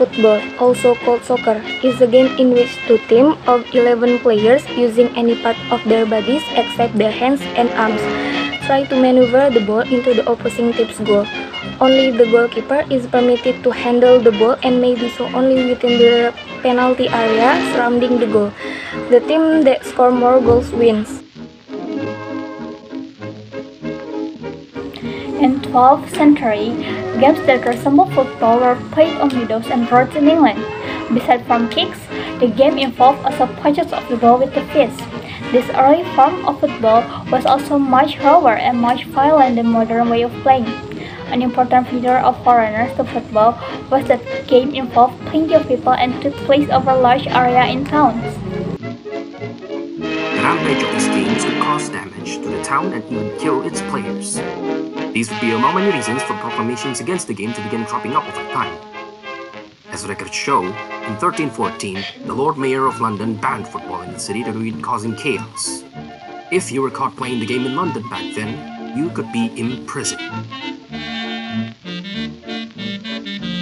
football, also called soccer, is a game in which two teams of 11 players using any part of their bodies except their hands and arms try to maneuver the ball into the opposing team's goal. Only the goalkeeper is permitted to handle the ball and may do so only within the penalty area surrounding the goal. The team that scores more goals wins. In 12th century, games that resemble football were played on meadows and roads in England. Besides from kicks, the game involved also punches of the ball with the fist. This early form of football was also much slower and much violent than modern way of playing. An important feature of foreigners to football was that the game involved plenty of people and took place over a large area in towns. The rampage of these games could cause damage to the town and even kill its players. These would be among many reasons for proclamations against the game to begin cropping up over time. As records show, in 1314, the Lord Mayor of London banned football in the city to avoid causing chaos. If you were caught playing the game in London back then, you could be imprisoned.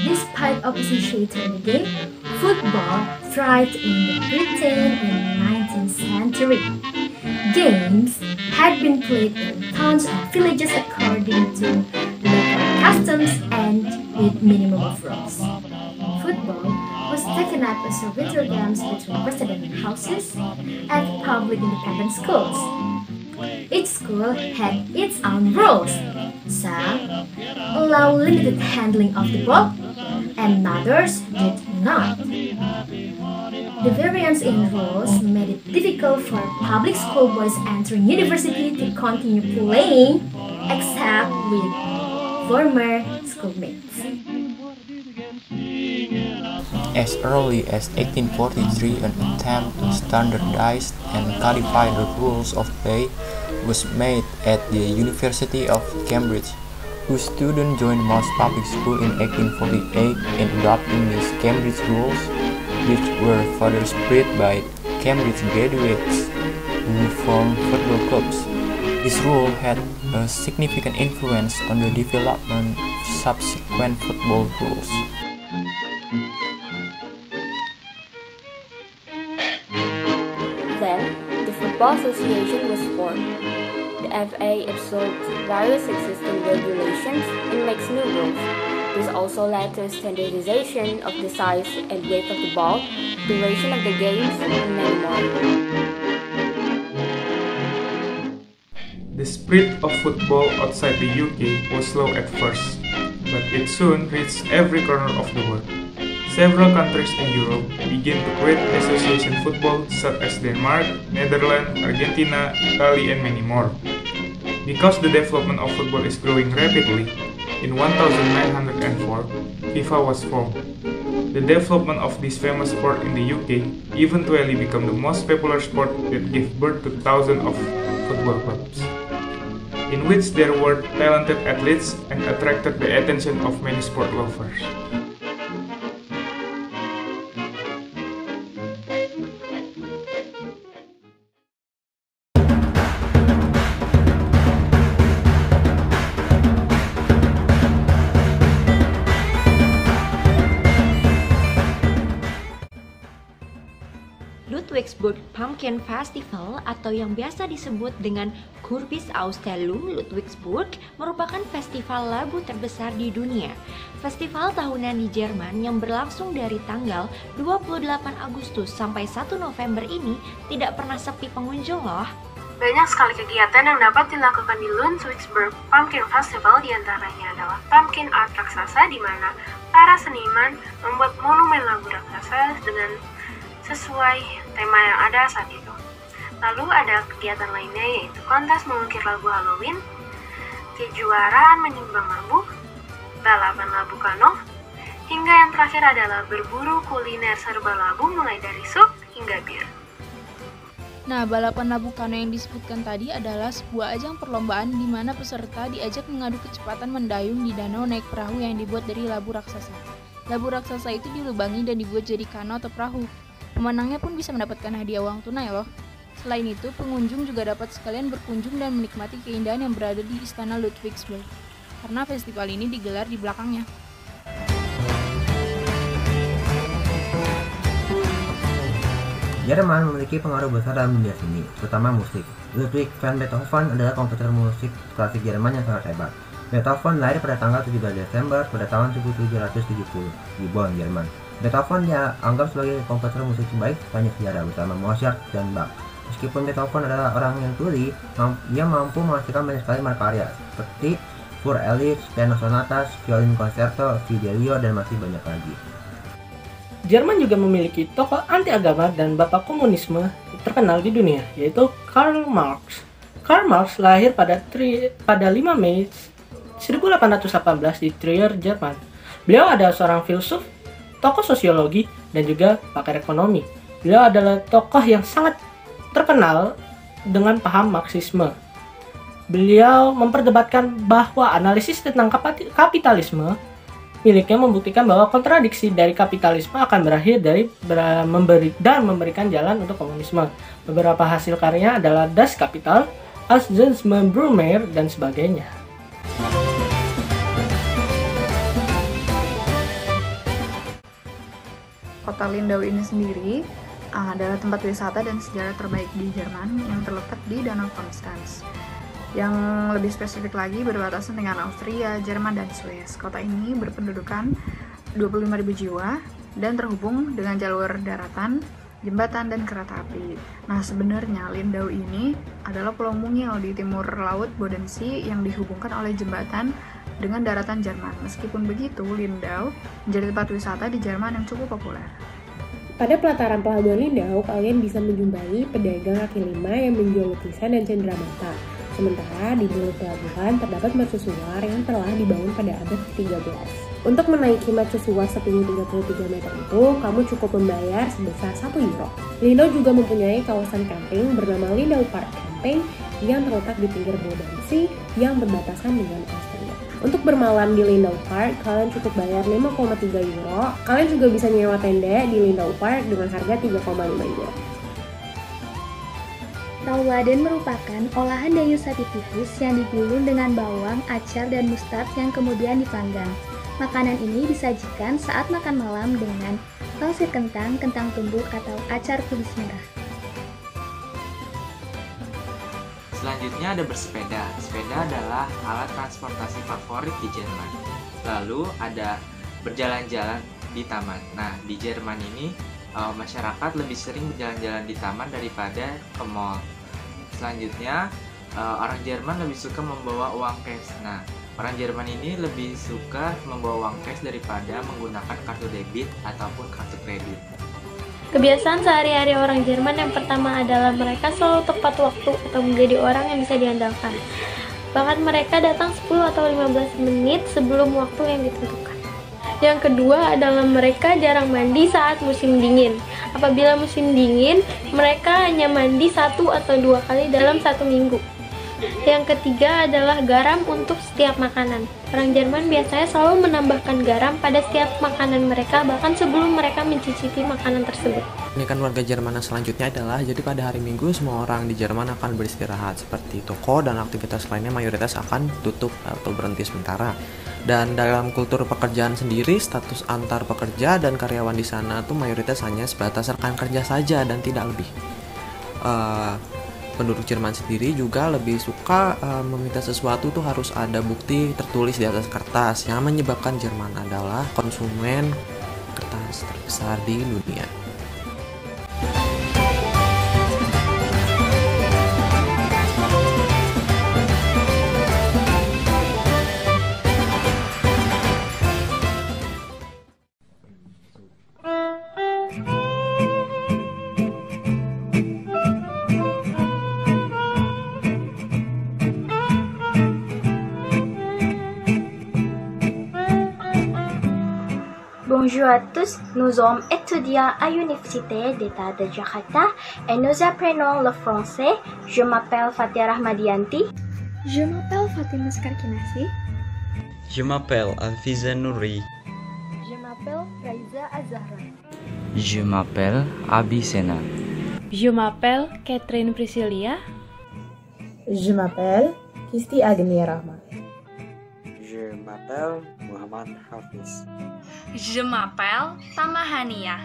Despite opposition to the game, football thrived in Britain in the 19th century. Games had been played in towns and villages according to local customs and with minimum of rules. Football was taken up as a winter games between resident houses and public independent schools. Each school had its own rules. Some allow limited handling of the ball, and others did not. The variance in rules made it difficult for public school boys entering university to continue playing, except with former schoolmates. As early as 1843, an attempt to standardize and codify the rules of play was made at the University of Cambridge, whose students joined most public schools in 1848 in adopting these Cambridge rules, which were further spread by Cambridge graduates who formed football clubs. This rule had a significant influence on the development of subsequent football rules. Then, the Football Association was formed. The FA absorbed various existing regulations and makes new rules. This also led to a standardization of the size and weight of the ball, duration of the games, and many more. The spread of football outside the UK was slow at first, but it soon reached every corner of the world. Several countries in Europe began to create association football such as Denmark, Netherlands, Argentina, Italy, and many more. Because the development of football is growing rapidly, in 1904, FIFA was formed. The development of this famous sport in the UK eventually became the most popular sport that gave birth to thousands of football clubs, in which there were talented athletes and attracted the attention of many sport lovers. Ludwigsburg Pumpkin Festival atau yang biasa disebut dengan Kurbisausstellung Ludwigsburg merupakan festival labu terbesar di dunia. Festival tahunan di Jerman yang berlangsung dari tanggal 28 Agustus sampai 1 November ini tidak pernah sepi pengunjung loh. Banyak sekali kegiatan yang dapat dilakukan di Ludwigsburg Pumpkin Festival, diantaranya adalah Pumpkin Art Raksasa, di mana para seniman membuat monumen labu raksasa dengan sesuai tema yang ada saat itu. Lalu ada kegiatan lainnya, yaitu kontes mengukir labu Halloween, kejuaraan menimbang labu, balapan labu kano, hingga yang terakhir adalah berburu kuliner serba labu mulai dari sup hingga bir. Nah, balapan labu kano yang disebutkan tadi adalah sebuah ajang perlombaan di mana peserta diajak mengadu kecepatan mendayung di danau naik perahu yang dibuat dari labu raksasa. Labu raksasa itu dilubangi dan dibuat jadi kano atau perahu. Pemenangnya pun bisa mendapatkan hadiah uang tunai loh. Selain itu, pengunjung juga dapat sekalian berkunjung dan menikmati keindahan yang berada di Istana Ludwigsburg, karena festival ini digelar di belakangnya. Jerman memiliki pengaruh besar dalam dunia seni, terutama musik. Ludwig van Beethoven adalah komposer musik klasik Jerman yang sangat hebat. Beethoven lahir pada tanggal 17 Desember pada tahun 1770 di Bonn, Jerman. Beethoven dianggap sebagai komposer musik terbaik sepanjang sejarah bersama Mozart dan Bach. Meskipun Beethoven adalah orang yang tuli, ia mampu menghasilkan banyak sekali karya seperti Für Elise, Piano Sonatas, Violin Concerto, Fidelio, dan masih banyak lagi. Jerman juga memiliki tokoh anti-agama dan bapak komunisme terkenal di dunia, yaitu Karl Marx. Karl Marx lahir pada 5 Mei 1818 di Trier, Jerman. Beliau adalah seorang filsuf, tokoh sosiologi, dan juga pakar ekonomi. Beliau adalah tokoh yang sangat terkenal dengan paham Marxisme. Beliau memperdebatkan bahwa analisis tentang kapitalisme miliknya membuktikan bahwa kontradiksi dari kapitalisme akan berakhir dari memberikan jalan untuk komunisme. Beberapa hasil karyanya adalah Das Kapital, Als Brumaire, dan sebagainya. Kota Lindau ini sendiri adalah tempat wisata dan sejarah terbaik di Jerman yang terletak di Danau Konstanz. Yang lebih spesifik lagi berbatasan dengan Austria, Jerman, dan Swiss. Kota ini berpendudukan 25.000 jiwa dan terhubung dengan jalur daratan, jembatan, dan kereta api. Nah, sebenarnya Lindau ini adalah pulau mungil di timur laut Bodensee yang dihubungkan oleh jembatan dengan daratan Jerman. Meskipun begitu, Lindau menjadi tempat wisata di Jerman yang cukup populer. Pada pelataran pelabuhan Lindau, kalian bisa menjumpai pedagang kaki lima yang menjual lukisan dan cenderamata. Sementara di mulut pelabuhan terdapat mercusuar yang telah dibangun pada abad ke-13. Untuk menaiki mercusuar setinggi 33 meter itu, kamu cukup membayar sebesar 1 euro. Lindau juga mempunyai kawasan camping bernama Lindau Park Camping yang terletak di pinggir Bodensee yang berbatasan dengan Austria. Untuk bermalam di Lindau Park, kalian cukup bayar 5,3 euro. Kalian juga bisa nyewa tenda di Lindau Park dengan harga 3,5 euro. Tauladen merupakan olahan daging sapi tipis yang digulung dengan bawang, acar, dan mustard yang kemudian dipanggang. Makanan ini disajikan saat makan malam dengan pangsit kentang, kentang tumbuk, atau acar kubis merah. Selanjutnya ada bersepeda. Sepeda adalah alat transportasi favorit di Jerman. Lalu ada berjalan-jalan di taman. Nah, di Jerman ini masyarakat lebih sering berjalan-jalan di taman daripada ke mall. Selanjutnya, orang Jerman lebih suka membawa uang cash. Nah, orang Jerman ini lebih suka membawa uang cash daripada menggunakan kartu debit ataupun kartu kredit. Kebiasaan sehari-hari orang Jerman yang pertama adalah mereka selalu tepat waktu atau menjadi orang yang bisa diandalkan. Bahkan mereka datang 10 atau 15 menit sebelum waktu yang ditentukan. Yang kedua adalah mereka jarang mandi saat musim dingin. Apabila musim dingin, mereka hanya mandi 1 atau 2 kali dalam 1 minggu. Yang ketiga adalah garam untuk setiap makanan. Orang Jerman biasanya selalu menambahkan garam pada setiap makanan mereka, bahkan sebelum mereka mencicipi makanan tersebut. Keunikan warga Jerman yang selanjutnya adalah, jadi pada hari Minggu semua orang di Jerman akan beristirahat, seperti toko dan aktivitas lainnya mayoritas akan tutup atau berhenti sementara. Dan dalam kultur pekerjaan sendiri, status antar pekerja dan karyawan di sana tuh mayoritas hanya sebatas rekan kerja saja dan tidak lebih. Penduduk Jerman sendiri juga lebih suka meminta sesuatu tuh harus ada bukti tertulis di atas kertas, yang menyebabkan Jerman adalah konsumen kertas terbesar di dunia. Bonjour à tous, nous sommes étudiants à l'Université d'État de Jakarta et nous apprenons le français. Je m'appelle Fatia Rahmadianti. Je m'appelle Fatima Skarkinasi. Je m'appelle Alfiza Nouri. Je m'appelle Raiza Azahra. Je m'appelle Abi Sena. Je m'appelle Catherine Priscilia. Je m'appelle Kisti Agnia Rahma. Je m'appelle Muhammad Hafiz. Je m'appelle Tamahania.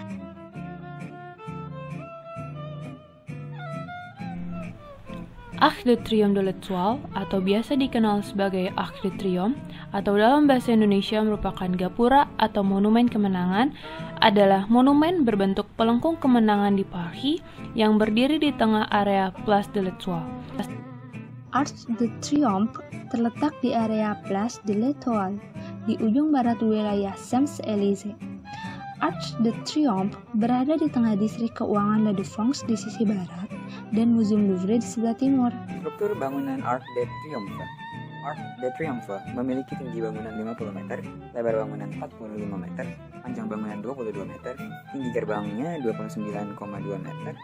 Arc de Triomphe de l'Étoile atau biasa dikenal sebagai Arc de Triomphe atau dalam bahasa Indonesia merupakan gapura atau monumen kemenangan adalah monumen berbentuk pelengkung kemenangan di Paris yang berdiri di tengah area Place de l'Étoile. Arc de Triomphe terletak di area Place de l'Étoile di ujung barat wilayah Champs-Élysées. Arc de Triomphe berada di tengah distrik keuangan La Défense di sisi barat dan Museum Louvre di sebelah timur. Struktur bangunan Arc de Triomphe. Arc de Triomphe memiliki tinggi bangunan 50 meter, lebar bangunan 45 meter, panjang bangunan 22 meter, tinggi gerbangnya 29,2 meter,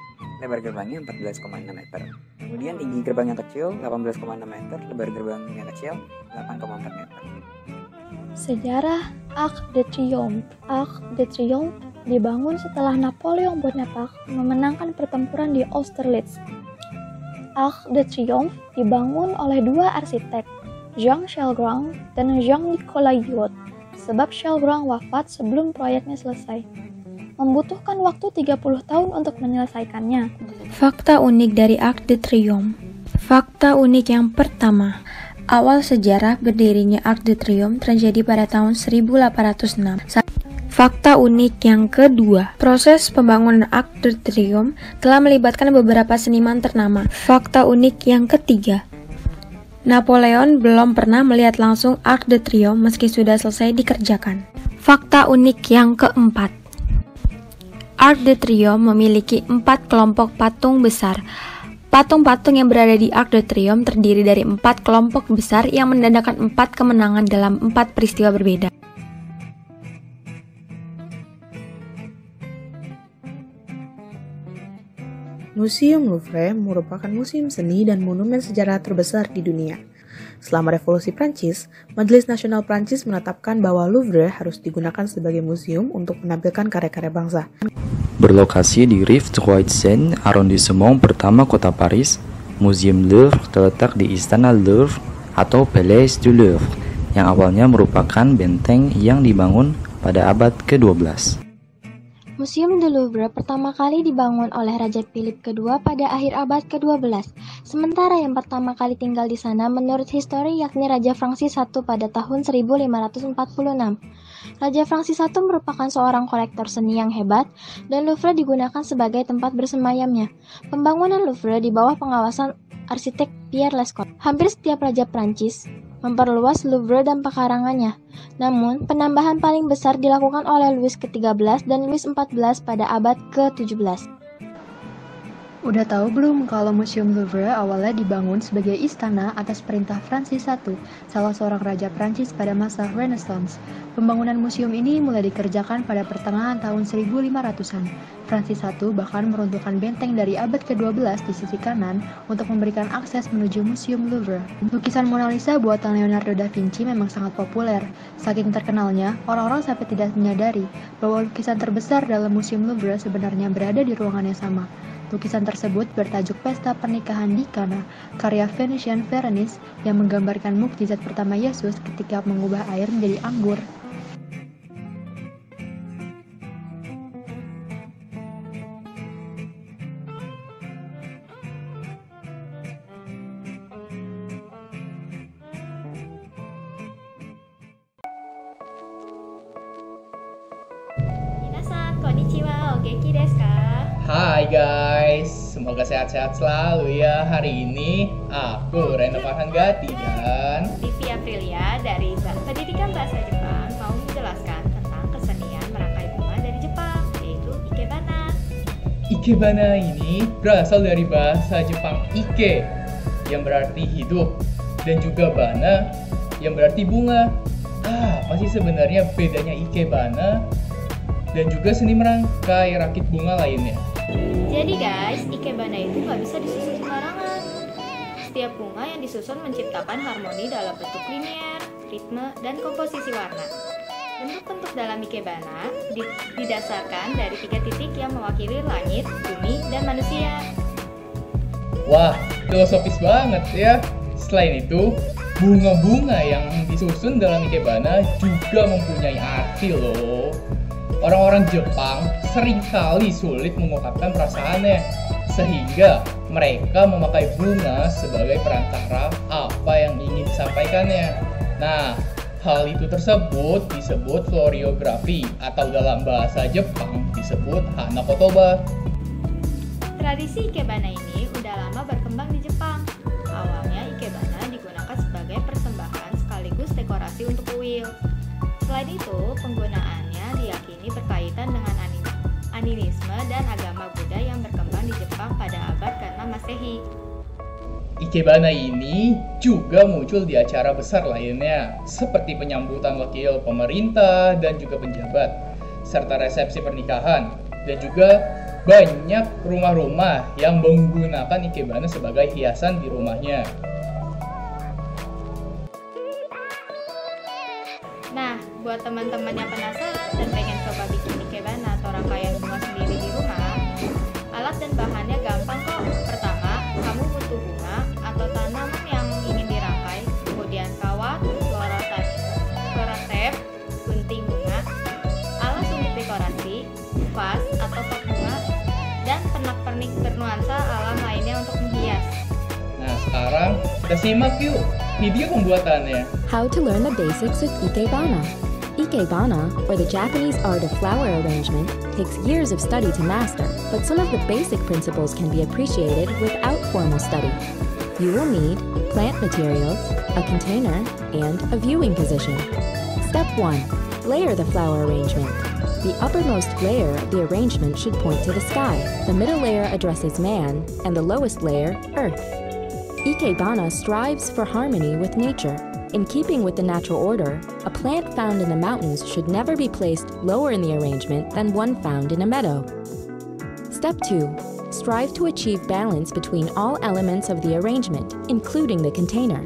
lebar gerbangnya 14,6 meter. Kemudian tinggi gerbang yang kecil 18,6 meter, lebar gerbang yang kecil 8,4 meter. Sejarah Arc de Triomphe. Arc de Triomphe dibangun setelah Napoleon Bonaparte memenangkan pertempuran di Austerlitz. Arc de Triomphe dibangun oleh dua arsitek, Jean Chalgrin dan Jean-Nicolas Yot, sebab Chalgrin wafat sebelum proyeknya selesai. Membutuhkan waktu 30 tahun untuk menyelesaikannya. Fakta unik dari Arc de Triomphe. Fakta unik yang pertama, awal sejarah berdirinya Arc de Triomphe terjadi pada tahun 1806. Fakta unik yang kedua, proses pembangunan Arc de Triomphe telah melibatkan beberapa seniman ternama. Fakta unik yang ketiga, Napoleon belum pernah melihat langsung Arc de Triomphe meski sudah selesai dikerjakan. Fakta unik yang keempat, Arc de Triomphe memiliki 4 kelompok patung besar. Patung-patung yang berada di Arc de Triomphe terdiri dari 4 kelompok besar yang menandakan 4 kemenangan dalam 4 peristiwa berbeda. Museum Louvre merupakan museum seni dan monumen sejarah terbesar di dunia. Selama Revolusi Prancis, Majelis Nasional Prancis menetapkan bahwa Louvre harus digunakan sebagai museum untuk menampilkan karya-karya bangsa. Berlokasi di Rive Droit Seine, arrondissement pertama kota Paris, Museum Louvre terletak di Istana Louvre atau Palais du Louvre, yang awalnya merupakan benteng yang dibangun pada abad ke-12. Museum du Louvre pertama kali dibangun oleh Raja Philip II pada akhir abad ke-12, sementara yang pertama kali tinggal di sana menurut histori yakni Raja Francis I pada tahun 1546. Raja Francis I merupakan seorang kolektor seni yang hebat, dan Louvre digunakan sebagai tempat bersemayamnya. Pembangunan Louvre di bawah pengawasan arsitek Pierre Lescot. Hampir setiap raja Prancis memperluas Louvre dan pekarangannya. Namun, penambahan paling besar dilakukan oleh Louis XIII dan Louis XIV pada abad ke-17. Udah tahu belum kalau Museum Louvre awalnya dibangun sebagai istana atas perintah Francis I, salah seorang raja Prancis pada masa Renaissance. Pembangunan museum ini mulai dikerjakan pada pertengahan tahun 1500-an. Francis I bahkan meruntuhkan benteng dari abad ke-12 di sisi kanan untuk memberikan akses menuju Museum Louvre. Lukisan Mona Lisa buatan Leonardo da Vinci memang sangat populer. Saking terkenalnya, orang-orang sampai tidak menyadari bahwa lukisan terbesar dalam Museum Louvre sebenarnya berada di ruangan yang sama. Lukisan tersebut bertajuk Pesta Pernikahan di Kana, karya Venetian Veronese yang menggambarkan mukjizat pertama Yesus ketika mengubah air menjadi anggur. Minasan, konnichiwa, o genki desu ka? Hai guys, semoga sehat-sehat selalu ya. Hari ini aku Reno Farhanggati dan Livi Aprilia dari Pendidikan Bahasa Jepang mau menjelaskan tentang kesenian merangkai bunga dari Jepang, yaitu Ikebana. Ikebana ini berasal dari bahasa Jepang Ike yang berarti hidup dan juga bana yang berarti bunga. Apa sih sebenarnya bedanya Ikebana dan juga seni merangkai rakit bunga lainnya? Jadi guys, Ikebana itu nggak bisa disusun sembarangan. Setiap bunga yang disusun menciptakan harmoni dalam bentuk linier, ritme, dan komposisi warna. Bentuk-bentuk dalam Ikebana didasarkan dari 3 titik yang mewakili langit, bumi, dan manusia. Wah, filosofis banget ya. Selain itu, bunga-bunga yang disusun dalam Ikebana juga mempunyai arti loh. orang-orang Jepang seringkali sulit mengungkapkan perasaannya, sehingga mereka memakai bunga sebagai perantara apa yang ingin disampaikannya. Nah, hal itu tersebut disebut floriografi atau dalam bahasa Jepang disebut hana kotoba. Tradisi ikebana ini udah lama berkembang di Jepang. Awalnya ikebana digunakan sebagai persembahan sekaligus dekorasi untuk kuil. Selain itu, penggunaannya diyakini berkaitan dengan animisme dan agama Buddha yang berkembang di Jepang pada abad ke-6 Masehi. Ikebana ini juga muncul di acara besar lainnya, seperti penyambutan wakil pemerintah dan juga penjabat, serta resepsi pernikahan, dan juga banyak rumah-rumah yang menggunakan ikebana sebagai hiasan di rumahnya. Nah, buat teman-teman yang penasaran dan pengen coba bikin ikebana atau rangkaian bunga sendiri di rumah, alat dan bahannya gampang kok. Pertama, kamu butuh bunga atau tanaman yang ingin dirangkai, kemudian kawat, floral tape, gunting bunga, alas untuk dekorasi, vas atau pot bunga, dan pernak-pernik bernuansa alam lainnya untuk menghias. Nah, sekarang kita simak yuk video pembuatannya. How to learn the basics with ikebana. Ikebana, or the Japanese art of flower arrangement, takes years of study to master, but some of the basic principles can be appreciated without formal study. You will need plant materials, a container, and a viewing position. Step 1. Layer the flower arrangement. The uppermost layer of the arrangement should point to the sky. The middle layer addresses man, and the lowest layer, earth. Ikebana strives for harmony with nature. In keeping with the natural order, a plant found in the mountains should never be placed lower in the arrangement than one found in a meadow. Step 2. Strive to achieve balance between all elements of the arrangement, including the container.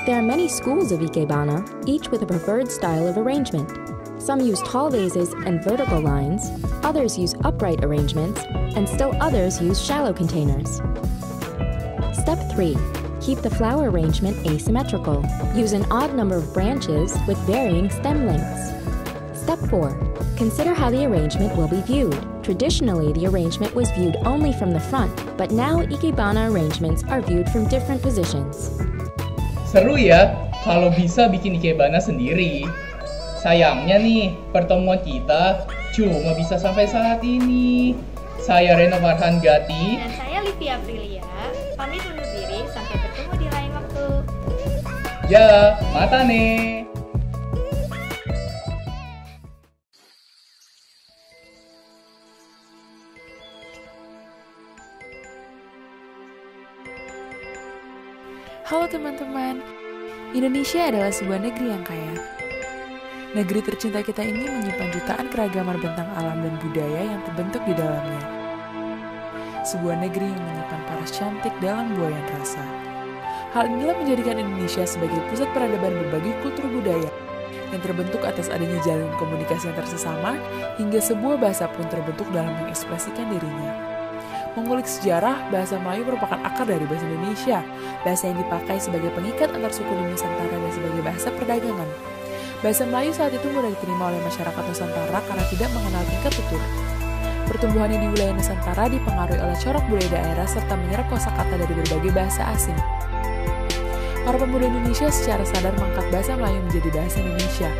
There are many schools of ikebana, each with a preferred style of arrangement. Some use tall vases and vertical lines, others use upright arrangements, and still others use shallow containers. Step 3. Keep the flower arrangement asymmetrical. Use an odd number of branches with varying stem lengths. Step 4. Consider how the arrangement will be viewed. Traditionally, the arrangement was viewed only from the front, but now ikebana arrangements are viewed from different positions. Seru ya kalau bisa bikin ikebana sendiri. Sayangnya nih, pertemuan kita cuma bisa sampai saat ini. Saya Reno Farhan Gati. Dan saya Livia Aprilia. Pamit undur diri, sampai bertemu di lain waktu. Ya, mata nih. Halo teman-teman, Indonesia adalah sebuah negeri yang kaya. Negeri tercinta kita ini menyimpan jutaan keragaman bentang alam dan budaya yang terbentuk di dalamnya. Sebuah negeri yang menyimpan paras cantik dalam buayan rasa. Hal inilah menjadikan Indonesia sebagai pusat peradaban berbagai kultur budaya yang terbentuk atas adanya jalur komunikasi yang tersesama hingga sebuah bahasa pun terbentuk dalam mengekspresikan dirinya. Mengulik sejarah, bahasa Melayu merupakan akar dari bahasa Indonesia, bahasa yang dipakai sebagai pengikat antar suku di Nusantara dan sebagai bahasa perdagangan. Bahasa Melayu saat itu mudah diterima oleh masyarakat Nusantara karena tidak mengenal tingkat tutur. Pertumbuhannya di wilayah Nusantara dipengaruhi oleh corak budaya daerah serta menyerap kosakata dari berbagai bahasa asing. Para pemuda Indonesia secara sadar mengangkat bahasa Melayu menjadi bahasa Indonesia.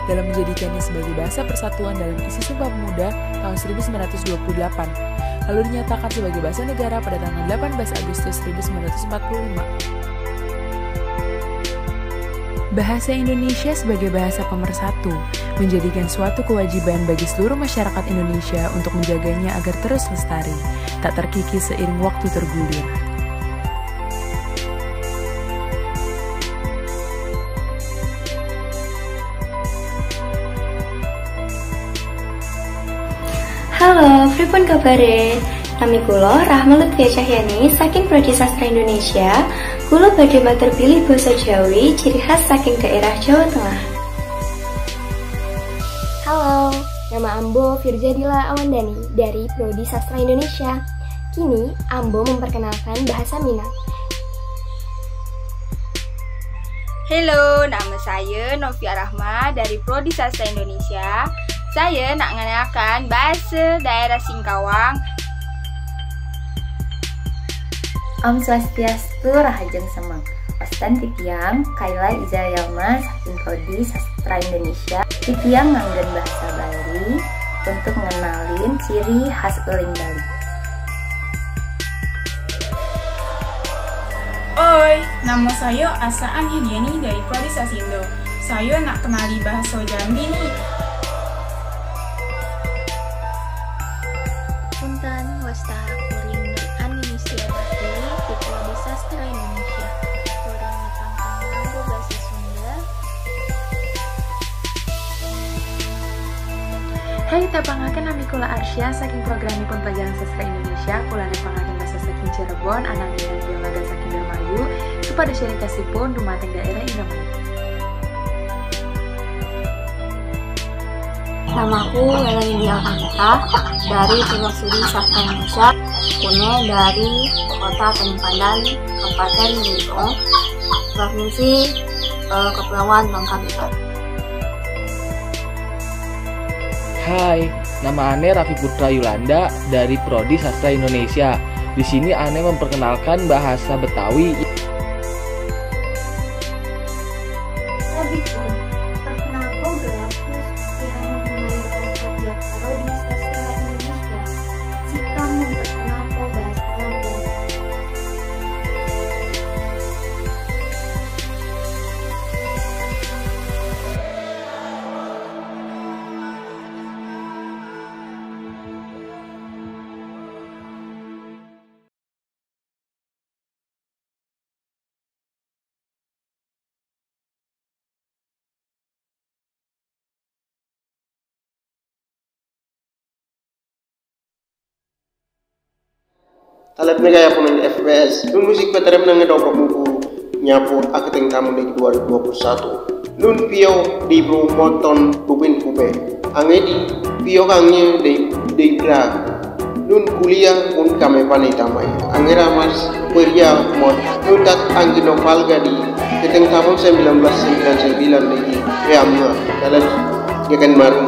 Dalam menjadikannya sebagai bahasa persatuan dalam isi Sumpah Pemuda tahun 1928, lalu dinyatakan sebagai bahasa negara pada tanggal 18 Agustus 1945. Bahasa Indonesia sebagai bahasa pemersatu menjadikan suatu kewajiban bagi seluruh masyarakat Indonesia untuk menjaganya agar terus lestari, tak terkikis seiring waktu tergulir. Halo, pripun kabare? Nami kula Rahma Lutfia Cahyani saking Prodi Sastra Indonesia. Kula badhe matur pilih basa Jawi ciri khas saking daerah Jawa Tengah. Halo, nama Ambo Firjadila Awandani dari Prodi Sastra Indonesia. Kini Ambo memperkenalkan bahasa Minang. Halo, nama saya Novia Rahma dari Prodi Sastra Indonesia. Saya nak mengenalkan bahasa daerah Singkawang. Om Swastiastu, Rahajeng Semeng. Ostan titiang Kaila Iza Yalma Saking Prodi Sastra Indonesia. Titiang nganggen bahasa Bali untuk mengenalin ciri khas Uling Bali. Oi, nama saya Asaan Hidiani dari Prodi Sasindo. Saya nak kenali bahasa Jambi nih. Punten wasta kuring Indonesia Bakti di Prodi Sastra Indonesia. Kuring nepangkan nganggo bahasa Sunda. Hai, tapangaken nami kula Arsya saking programipun Pelajaran Sastra Indonesia. Kula nepangaken bahasa saking Cirebon, anak dengan Biolaga saking Indramayu. Kepada sharing kasihpun dumateng daerah Indramayu. Namaku Melanie Alkanta dari Purwasudi Sastra Indonesia. Pune dari Kota Tanjung Pandan, Kabupaten Belitung, Provinsi Kepulauan Bangka Belitung. Hai, nama Ane Raffi Putra Yulanda dari Prodi Sastra Indonesia. Di sini Ane memperkenalkan bahasa Betawi. Talat megaya pun FPS. Nun musik veteran nang ngedoprak buku nyapu aketeng tamu di 2021. Nun pio di bro moton bupin kupe. Angedi pio kangnya di bra. Nun kuliah pun kame panai tamai. Angera mas kuliah mod. Nun tak anggi nopalga di keteng tamu 1999 di Reamna. Talat yakan marung.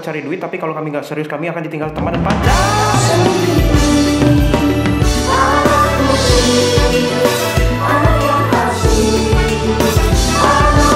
Cari duit, tapi kalau kami nggak serius kami akan ditinggal teman dan pacar. Anak yang asing, anak